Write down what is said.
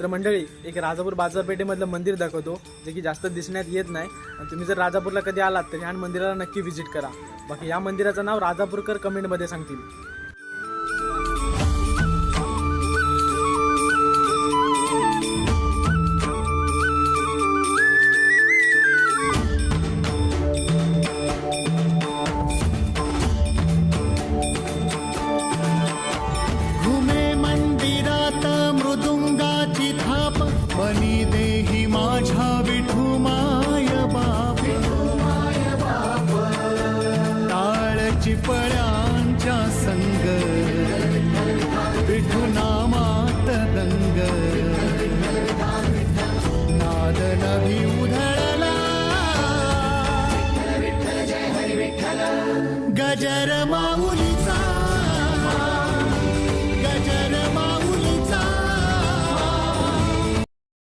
तर मंडळी, एक राजापूर बाजारपेठेमधलं मंदिर दाखवतो, जे की जास्त दिसण्यात येत नाही. आणि तुम्ही जर राजापूरला कधी आलात तर ह्या मंदिराला नक्की व्हिजिट करा. बाकी या मंदिराचं नाव राजापूरकर कमेंटमध्ये सांगतील.